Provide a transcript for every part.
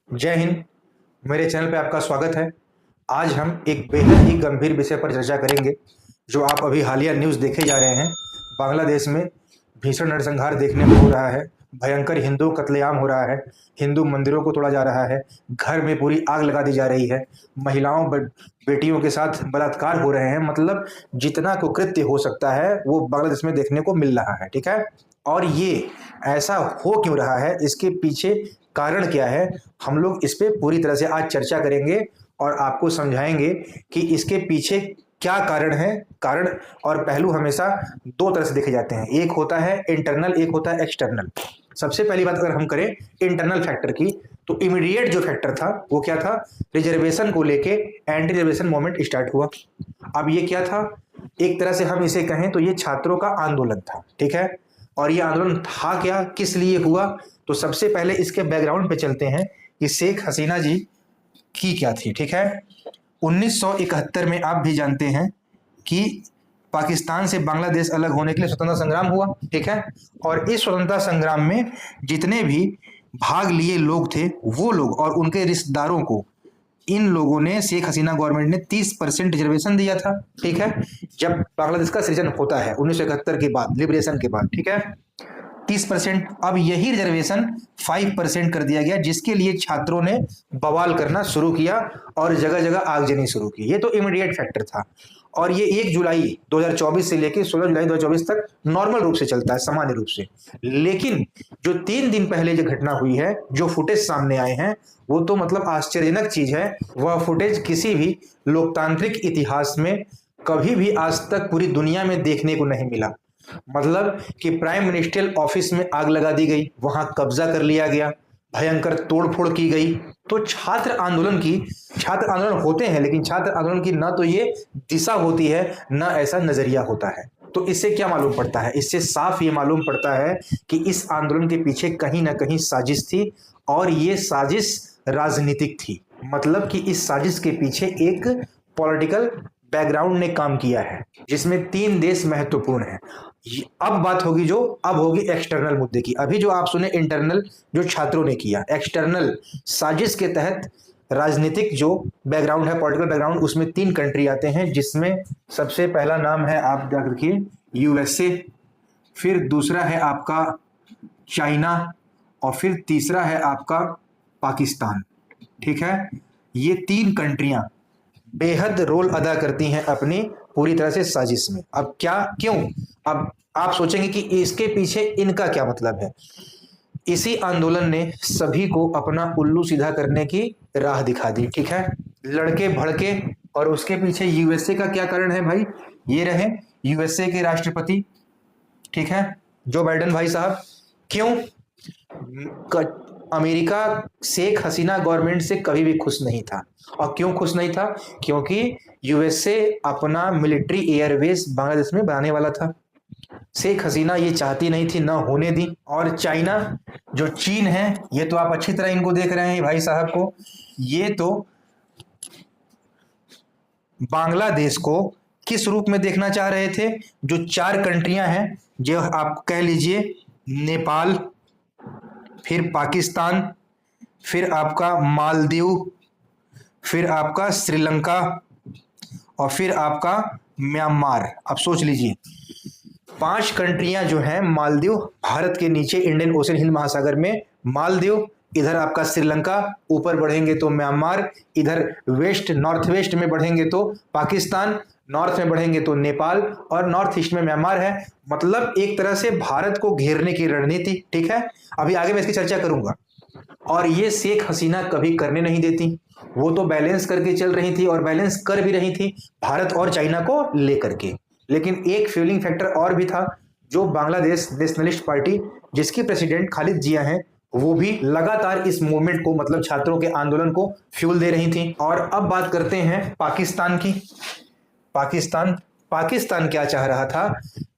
जय हिंद। मेरे चैनल पे आपका स्वागत है। आज हम एक बेहद ही गंभीर विषय पर चर्चा करेंगे जो आप अभी हालिया न्यूज़ देखे जा रहे हैं। बांग्लादेश में भीषण नरसंहार देखने को हो रहा है, भयंकर हिंदू कत्लेआम हो रहा है, हिंदू मंदिरों को तोड़ा जा रहा है, घर में पूरी आग लगा दी जा रही है, महिलाओं बेटियों के साथ बलात्कार हो रहे हैं। मतलब जितना कुकृत्य हो सकता है वो बांग्लादेश में देखने को मिल रहा है। ठीक है, और ये ऐसा हो क्यों रहा है, इसके पीछे कारण क्या है, हम लोग इस पे पूरी तरह से आज चर्चा करेंगे और आपको समझाएंगे कि इसके पीछे क्या कारण है। कारण और पहलू हमेशा दो तरह से देखे जाते हैं, एक होता है इंटरनल, एक होता है एक्सटर्नल। सबसे पहली बात अगर हम करें इंटरनल फैक्टर की, तो इमीडिएट जो फैक्टर था वो क्या था? रिजर्वेशन को लेके एंटी रिजर्वेशन मूवमेंट स्टार्ट हुआ। अब ये क्या था? एक तरह से हम इसे कहें तो ये छात्रों का आंदोलन था। ठीक है, और ये आंदोलन था क्या, किस लिए हुआ? तो सबसे पहले इसके बैकग्राउंड पे चलते हैं कि शेख हसीना जी की क्या थी। ठीक है, 1971 में आप भी जानते हैं कि पाकिस्तान से बांग्लादेश अलग होने के लिए स्वतंत्रता संग्राम हुआ। ठीक है, और इस स्वतंत्रता संग्राम में जितने भी भाग लिए लोग थे वो लोग और उनके रिश्तेदारों को इन लोगों ने, शेख हसीना गवर्नमेंट ने 30% रिजर्वेशन दिया था। ठीक है, जब बांग्लादेश का सृजन होता है 1971 के बाद, लिबरेशन के बाद। ठीक है, 30%। अब यही रिजर्वेशन 5% कर दिया गया, जिसके लिए छात्रों ने बवाल करना शुरू किया और जगह जगह आगजनी शुरू की। ये तो इमीडिएट फैक्टर था, और ये 1 जुलाई 2024 से लेकर 16 जुलाई 2024 तक नॉर्मल रूप से चलता है, सामान्य रूप से। लेकिन जो 3 दिन पहले जो घटना हुई है, जो फुटेज सामने आए हैं, वो तो मतलब आश्चर्यजनक चीज है। वह फुटेज किसी भी लोकतांत्रिक इतिहास में कभी भी आज तक पूरी दुनिया में देखने को नहीं मिला। मतलब कि प्राइम मिनिस्ट्रियल ऑफिस में आग लगा दी गई, वहां कब्जा कर लिया गया, भयंकर तोड़फोड़ की गई। तो छात्र आंदोलन होते हैं, लेकिन छात्र आंदोलन की ना तो ये दिशा होती है, ना ऐसा नजरिया होता है। तो इससे क्या मालूम पड़ता है? इससे साफ ये मालूम पड़ता है कि इस आंदोलन के पीछे कहीं ना कहीं साजिश थी, और ये साजिश राजनीतिक थी। मतलब कि इस साजिश के पीछे एक पॉलिटिकल बैकग्राउंड ने काम किया है, जिसमें 3 देश महत्वपूर्ण हैं। अब होगी एक्सटर्नल मुद्दे की। अभी जो आप सुने इंटरनल, जो छात्रों ने किया, एक्सटर्नल साजिश के तहत राजनीतिक जो बैकग्राउंड है, पॉलिटिकल बैकग्राउंड, उसमें 3 कंट्री आते हैं, जिसमें सबसे पहला नाम है, आप जाकर देखिए, यूएसए, फिर दूसरा है आपका चाइना, और फिर तीसरा है आपका पाकिस्तान। ठीक है, ये 3 कंट्रियां बेहद रोल अदा करती हैं अपनी पूरी तरह से साजिश में। अब क्या, क्यों? अब आप सोचेंगे कि इसके पीछे इनका क्या मतलब है। इसी आंदोलन ने सभी को अपना उल्लू सीधा करने की राह दिखा दी। ठीक है, लड़के भड़के। और उसके पीछे यूएसए का क्या कारण है भाई? ये रहे यूएसए के राष्ट्रपति, ठीक है, जो बाइडेन भाई साहब। क्यों? अमेरिका शेख हसीना गवर्नमेंट से कभी भी खुश नहीं था। और क्यों खुश नहीं था? क्योंकि यूएसए अपना मिलिट्री एयरबेस बांग्लादेश में बनाने वाला था। शेख हसीना ये चाहती नहीं थी, ना होने दी। और चाइना, जो चीन है, ये तो आप अच्छी तरह इनको देख रहे हैं भाई साहब को, ये तो बांग्लादेश को किस रूप में देखना चाह रहे थे? जो 4 कंट्रियां हैं, जो आप कह लीजिए, नेपाल, फिर पाकिस्तान, फिर आपका मालदीव, फिर आपका श्रीलंका, और फिर आपका म्यांमार। अब सोच लीजिए, 5 कंट्रियां जो हैं, मालदीव भारत के नीचे इंडियन ओशन हिंद महासागर में, मालदीव, इधर आपका श्रीलंका, ऊपर बढ़ेंगे तो म्यांमार, इधर वेस्ट नॉर्थ वेस्ट में बढ़ेंगे तो पाकिस्तान, नॉर्थ में बढ़ेंगे तो नेपाल, और नॉर्थ ईस्ट में म्यांमार है। मतलब एक तरह से भारत को घेरने की रणनीति। ठीक है, अभी आगे मैं इसकी चर्चा करूंगा। और ये शेख हसीना कभी करने नहीं देती। वो तो बैलेंस करके चल रही थी, और बैलेंस कर भी रही थी भारत और चाइना को लेकर के। लेकिन एक फ्यूलिंग फैक्टर और भी था, जो बांग्लादेश नेशनलिस्ट पार्टी, जिसकी प्रेसिडेंट खालिद जिया हैं, वो भी लगातार इस मूवमेंट को, मतलब छात्रों के आंदोलन को फ्यूल दे रही थी। और अब बात करते हैं पाकिस्तान की। पाकिस्तान क्या चाह रहा था?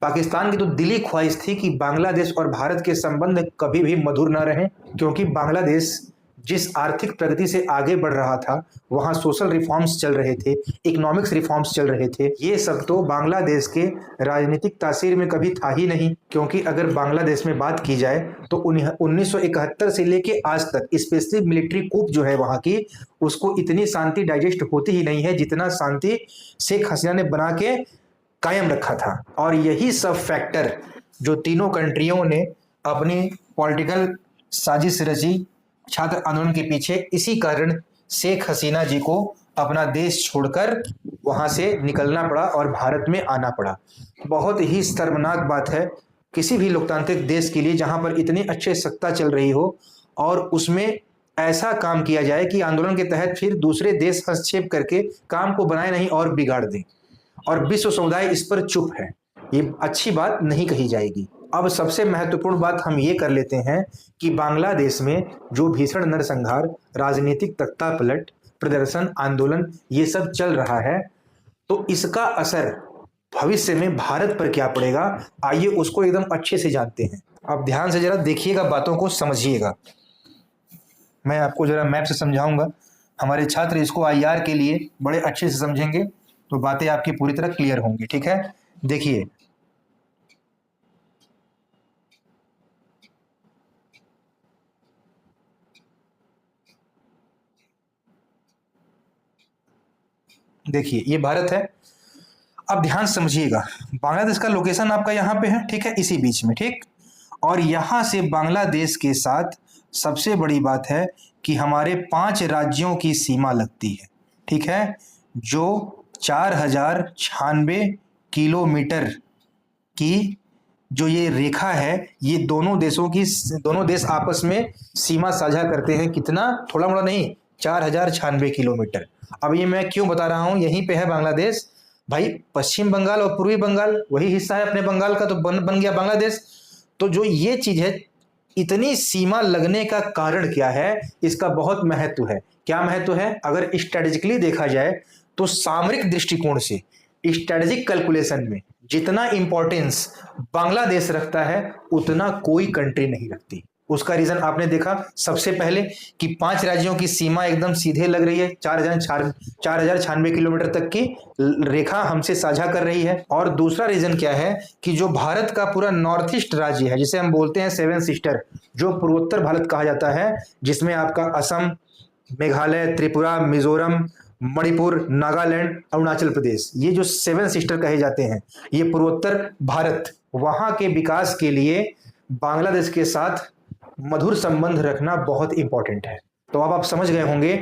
पाकिस्तान की तो दिली ख्वाहिश थी कि बांग्लादेश और भारत के संबंध कभी भी मधुर ना रहे, क्योंकि बांग्लादेश जिस आर्थिक प्रगति से आगे बढ़ रहा था, वहाँ सोशल रिफॉर्म्स चल रहे थे, इकोनॉमिक्स रिफॉर्म्स चल रहे थे, ये सब तो बांग्लादेश के राजनीतिक तासीर में कभी था ही नहीं। क्योंकि अगर बांग्लादेश में बात की जाए तो 1971 से लेके आज तक स्पेशली मिलिट्री कूप जो है वहाँ की, उसको इतनी शांति डाइजेस्ट होती ही नहीं है जितना शांति शेख हसीना ने बना के कायम रखा था। और यही सब फैक्टर जो तीनों कंट्रियों ने अपनी पॉलिटिकल साजिश रची छात्र आंदोलन के पीछे, इसी कारण शेख हसीना जी को अपना देश छोड़कर वहां से निकलना पड़ा और भारत में आना पड़ा। बहुत ही शर्मनाक बात है किसी भी लोकतांत्रिक देश के लिए जहां पर इतनी अच्छी सत्ता चल रही हो और उसमें ऐसा काम किया जाए कि आंदोलन के तहत फिर दूसरे देश हस्तक्षेप करके काम को बनाए नहीं और बिगाड़ दें, और विश्व समुदाय इस पर चुप है। ये अच्छी बात नहीं कही जाएगी। अब सबसे महत्वपूर्ण बात हम ये कर लेते हैं कि बांग्लादेश में जो भीषण नरसंहार, राजनीतिक तख्तापलट, प्रदर्शन, आंदोलन ये सब चल रहा है, तो इसका असर भविष्य में भारत पर क्या पड़ेगा, आइए उसको एकदम अच्छे से जानते हैं। अब ध्यान से जरा देखिएगा, बातों को समझिएगा। मैं आपको जरा मैप से समझाऊंगा, हमारे छात्र इसको आईआर के लिए बड़े अच्छे से समझेंगे तो बातें आपकी पूरी तरह क्लियर होंगी। ठीक है, देखिए देखिए ये भारत है। अब ध्यान समझिएगा, बांग्लादेश का लोकेशन आपका यहाँ पे है, ठीक है, इसी बीच में, ठीक। और यहाँ से बांग्लादेश के साथ सबसे बड़ी बात है कि हमारे 5 राज्यों की सीमा लगती है, ठीक है, जो 4096 किलोमीटर की जो ये रेखा है, ये दोनों देश आपस में सीमा साझा करते हैं। कितना, थोड़ा मोड़ा नहीं, 4096 किलोमीटर। अब ये मैं क्यों बता रहा हूँ, यहीं पे है बांग्लादेश भाई। पश्चिम बंगाल और पूर्वी बंगाल वही हिस्सा है अपने बंगाल का, तो बन गया बांग्लादेश। तो जो ये चीज है, इतनी सीमा लगने का कारण क्या है, इसका बहुत महत्व है। क्या महत्व है, अगर स्ट्रेटेजिकली देखा जाए तो सामरिक दृष्टिकोण से, स्ट्रेटेजिक कैलकुलेशन में जितना इंपॉर्टेंस बांग्लादेश रखता है उतना कोई कंट्री नहीं रखती। उसका रीजन आपने देखा सबसे पहले कि 5 राज्यों की सीमा एकदम सीधे लग रही है, 4096 किलोमीटर तक की रेखा हमसे साझा कर रही है। और दूसरा रीजन क्या है कि जो भारत का पूरा नॉर्थ ईस्ट राज्य है, जिसे हम बोलते हैं 7 सिस्टर, जो पूर्वोत्तर भारत कहा जाता है, जिसमें आपका असम, मेघालय, त्रिपुरा, मिजोरम, मणिपुर, नागालैंड, अरुणाचल प्रदेश, ये जो 7 सिस्टर कहे जाते हैं, ये पूर्वोत्तर भारत, वहां के विकास के लिए बांग्लादेश के साथ मधुर संबंध रखना बहुत इंपॉर्टेंट है। तो अब आप समझ गए होंगे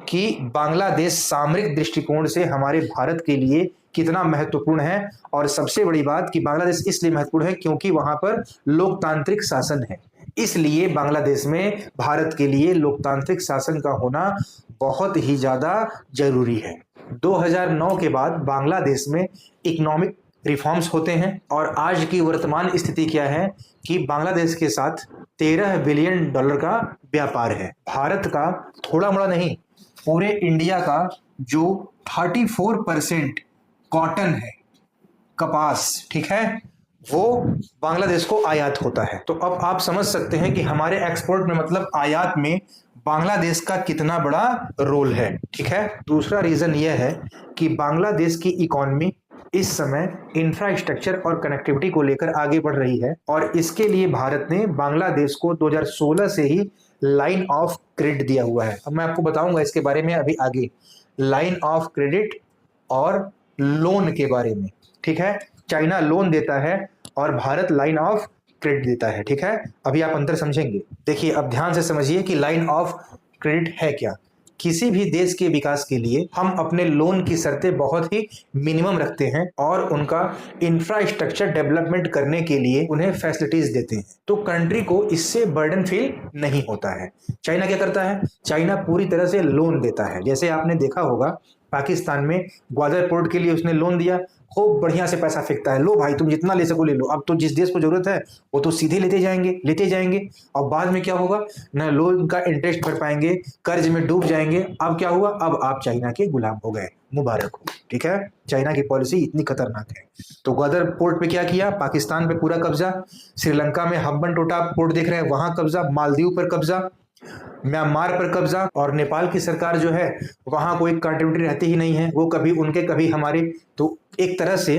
कि बांग्लादेश सामरिक दृष्टिकोण से हमारे भारत के लिए कितना महत्वपूर्ण है। और सबसे बड़ी बात कि बांग्लादेश इसलिए महत्वपूर्ण है क्योंकि वहां पर लोकतांत्रिक शासन है, इसलिए बांग्लादेश में भारत के लिए लोकतांत्रिक शासन का होना बहुत ही ज्यादा जरूरी है। 2009 के बाद बांग्लादेश में इकोनॉमिक रिफॉर्म्स होते हैं और आज की वर्तमान स्थिति क्या है कि बांग्लादेश के साथ $13 बिलियन का व्यापार है। भारत का थोड़ा मोड़ा नहीं, पूरे इंडिया का जो 34% कॉटन है, कपास, ठीक है, वो बांग्लादेश को आयात होता है। तो अब आप समझ सकते हैं कि हमारे एक्सपोर्ट में, मतलब आयात में, बांग्लादेश का कितना बड़ा रोल है, ठीक है। दूसरा रीजन यह है कि बांग्लादेश की इकोनॉमी इस समय इंफ्रास्ट्रक्चर और कनेक्टिविटी को लेकर आगे बढ़ रही है और इसके लिए भारत ने बांग्लादेश को 2016 से ही लाइन ऑफ क्रेडिट दिया हुआ है। अब मैं आपको बताऊंगा इसके बारे में अभी आगे, लाइन ऑफ क्रेडिट और लोन के बारे में, ठीक है। चाइना लोन देता है और भारत लाइन ऑफ क्रेडिट देता है, ठीक है। अभी आप अंतर समझेंगे। देखिए अब ध्यान से समझिए कि लाइन ऑफ क्रेडिट है क्या। किसी भी देश के विकास के लिए हम अपने लोन की शर्तें बहुत ही मिनिमम रखते हैं और उनका इंफ्रास्ट्रक्चर डेवलपमेंट करने के लिए उन्हें फैसिलिटीज देते हैं, तो कंट्री को इससे बर्डन फील नहीं होता है। चाइना क्या करता है, चाइना पूरी तरह से लोन देता है। जैसे आपने देखा होगा पाकिस्तान में ग्वादर पोर्ट के लिए उसने लोन दिया, खूब बढ़िया से पैसा फेंकता है, लो भाई तुम जितना ले सको ले लो, अब तो जिस देश को जरूरत है वो तो सीधे लेते जाएंगे और बाद में क्या होगा, न लोन का इंटरेस्ट भर पाएंगे, कर्ज में डूब जाएंगे। अब क्या हुआ, अब आप चाइना के गुलाम हो गए, मुबारक हो, ठीक है। चाइना की पॉलिसी इतनी खतरनाक है। तो ग्वादर पोर्ट पे क्या किया, पाकिस्तान पे पूरा कब्जा, श्रीलंका में हम्बन टोटा पोर्ट देख रहे हैं वहां कब्जा, मालदीव पर कब्जा, म्यांमार पर कब्जा, और नेपाल की सरकार जो है वहाँ कोई कंटिन्यूटी रहती ही नहीं है, वो कभी उनके कभी हमारे। तो एक तरह से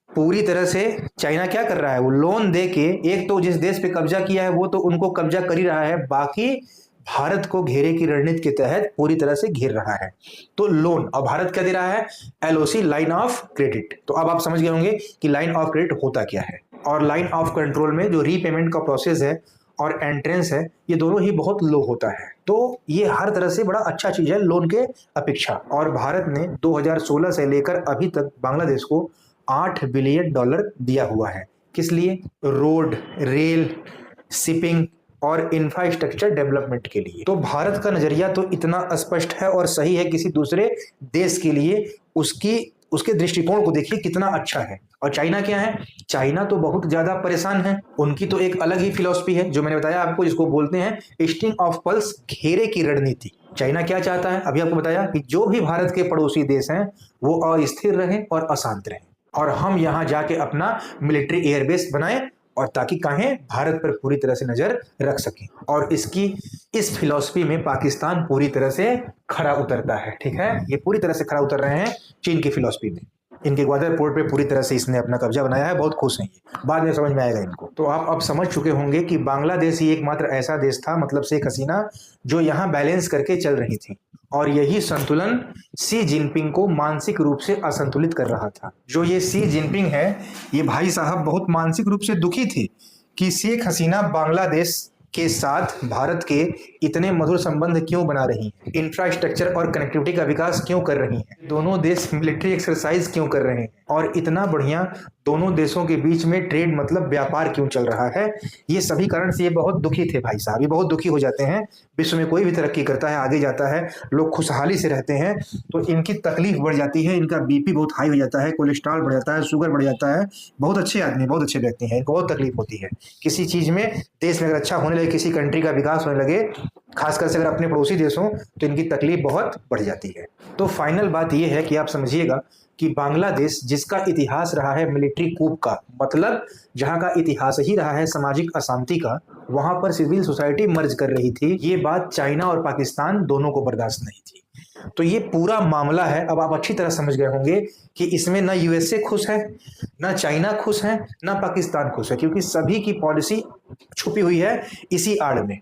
पूरी तरह से चाइना क्या कर रहा है, वो लोन दे के एक तो जिस देश पे कब्जा किया है वो तो उनको कब्जा कर ही रहा है, बाकी भारत को घेरे की रणनीति के तहत पूरी तरह से घेर रहा है। तो लोन, और भारत क्या दे रहा है, एलओसी, लाइन ऑफ क्रेडिट। तो अब आप समझ गए होंगे कि लाइन ऑफ क्रेडिट होता क्या है। और लाइन ऑफ कंट्रोल में जो रीपेमेंट का प्रोसेस है और एंट्रेंस है, ये दोनों ही बहुत लो होता है। तो ये हर तरह से बड़ा अच्छा चीज है लोन के अपेक्षा। और भारत ने 2016 से लेकर अभी तक बांग्लादेश को $8 बिलियन दिया हुआ है। किस लिए? रोड, रेल, शिपिंग और इंफ्रास्ट्रक्चर डेवलपमेंट के लिए। तो भारत का नजरिया तो इतना स्पष्ट है और सही है, किसी दूसरे देश के लिए उसके दृष्टिकोण को देखिए कितना अच्छा है। और चाइना क्या है, चाइना तो बहुत ज्यादा परेशान है। उनकी तो एक अलग ही फिलॉसफी है जो मैंने बताया आपको, जिसको बोलते हैं स्ट्रिंग ऑफ पल्स, घेरे की रणनीति। चाइना क्या चाहता है, अभी आपको बताया कि जो भी भारत के पड़ोसी देश हैं वो अस्थिर रहें और अशांत रहें, और हम यहाँ जाके अपना मिलिट्री एयरबेस बनाएं, और ताकि कहें भारत पर पूरी तरह से नजर रख सकें। और इस फिलॉसफी में पाकिस्तान पूरी तरह से खरा उतरता है। ठीक है, ये पूरी तरह से खरा उतर रहे हैं चीन की फिलॉसफी में। इनके ग्वादर पोर्ट पे पूरी तरह से इसने अपना कब्जा बनाया है, बहुत खुश हैं ये, बाद में समझ में आएगा इनको। तो आप अब समझ चुके होंगे कि बांग्लादेश ही एकमात्र ऐसा देश था, मतलब शेख हसीना, जो यहाँ बैलेंस करके चल रही थी, और यही संतुलन शी जिनपिंग को मानसिक रूप से असंतुलित कर रहा था। जो ये शी जिनपिंग है, ये भाई साहब बहुत मानसिक रूप से दुखी थे कि शेख हसीना बांग्लादेश के साथ भारत के इतने मधुर संबंध क्यों बना रही हैं, इंफ्रास्ट्रक्चर और कनेक्टिविटी का विकास क्यों कर रही हैं, दोनों देश मिलिट्री एक्सरसाइज क्यों कर रहे हैं, और इतना बढ़िया दोनों देशों के बीच में ट्रेड मतलब व्यापार क्यों चल रहा है। ये सभी कारण से ये बहुत दुखी थे भाई साहब, ये बहुत दुखी हो जाते हैं। विश्व में कोई भी तरक्की करता है, आगे जाता है, लोग खुशहाली से रहते हैं, तो इनकी तकलीफ बढ़ जाती है, इनका बीपी बहुत हाई हो जाता है, कोलेस्ट्रॉल बढ़ जाता है, शुगर बढ़ जाता है। बहुत अच्छे आदमी, बहुत अच्छे व्यक्ति हैं, इनको बहुत तकलीफ होती है किसी चीज में, देश में अगर अच्छा होने लगे, किसी कंट्री का विकास होने लगे, खासकर से अगर अपने पड़ोसी देश हों, तो इनकी तकलीफ बहुत बढ़ जाती है। तो फाइनल बात यह है कि आप समझिएगा कि बांग्लादेश जिसका इतिहास रहा है मिलिट्री कूप का, मतलब जहां का इतिहास ही रहा है सामाजिक अशांति का, वहां पर सिविल सोसाइटी मर्ज कर रही थी, ये बात चाइना और पाकिस्तान दोनों को बर्दाश्त नहीं थी। तो ये पूरा मामला है, अब आप अच्छी तरह समझ गए होंगे कि इसमें ना यूएसए खुश है, ना चाइना खुश है, ना पाकिस्तान खुश है, क्योंकि सभी की पॉलिसी छुपी हुई है इसी आड़ में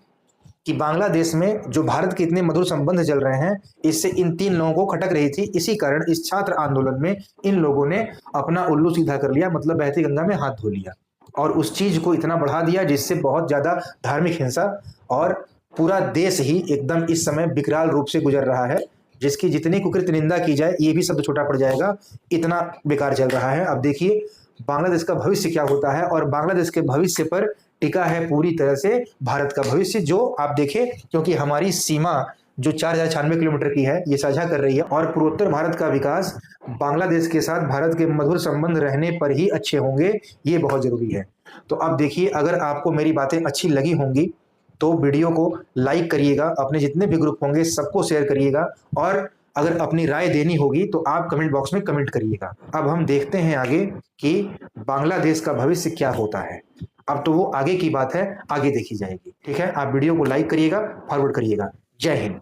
कि बांग्लादेश में जो भारत के इतने मधुर संबंध चल रहे हैं, इससे इन तीन लोगों को खटक रही थी। इसी कारण इस छात्र आंदोलन में इन लोगों ने अपना उल्लू सीधा कर लिया, मतलब बहती गंगा में हाथ धो लिया, और उस चीज को इतना बढ़ा दिया जिससे बहुत ज्यादा धार्मिक हिंसा, और पूरा देश ही एकदम इस समय विकराल रूप से गुजर रहा है, जिसकी जितनी कुकृत्य निंदा की जाए ये भी शब्द छोटा पड़ जाएगा, इतना बेकार चल रहा है। अब देखिए बांग्लादेश का भविष्य क्या होता है, और बांग्लादेश के भविष्य पर टिका है पूरी तरह से भारत का भविष्य, जो आप देखें, क्योंकि हमारी सीमा जो 4096 किलोमीटर की है ये साझा कर रही है, और पूर्वोत्तर भारत का विकास बांग्लादेश के साथ भारत के मधुर संबंध रहने पर ही अच्छे होंगे, ये बहुत जरूरी है। तो अब देखिए, अगर आपको मेरी बातें अच्छी लगी होंगी तो वीडियो को लाइक करिएगा, अपने जितने भी ग्रुप होंगे सबको शेयर करिएगा, और अगर अपनी राय देनी होगी तो आप कमेंट बॉक्स में कमेंट करिएगा। अब हम देखते हैं आगे कि बांग्लादेश का भविष्य क्या होता है। अब तो वो आगे की बात है, आगे देखी जाएगी। ठीक है, आप वीडियो को लाइक करिएगा, फॉरवर्ड करिएगा। जय हिंद।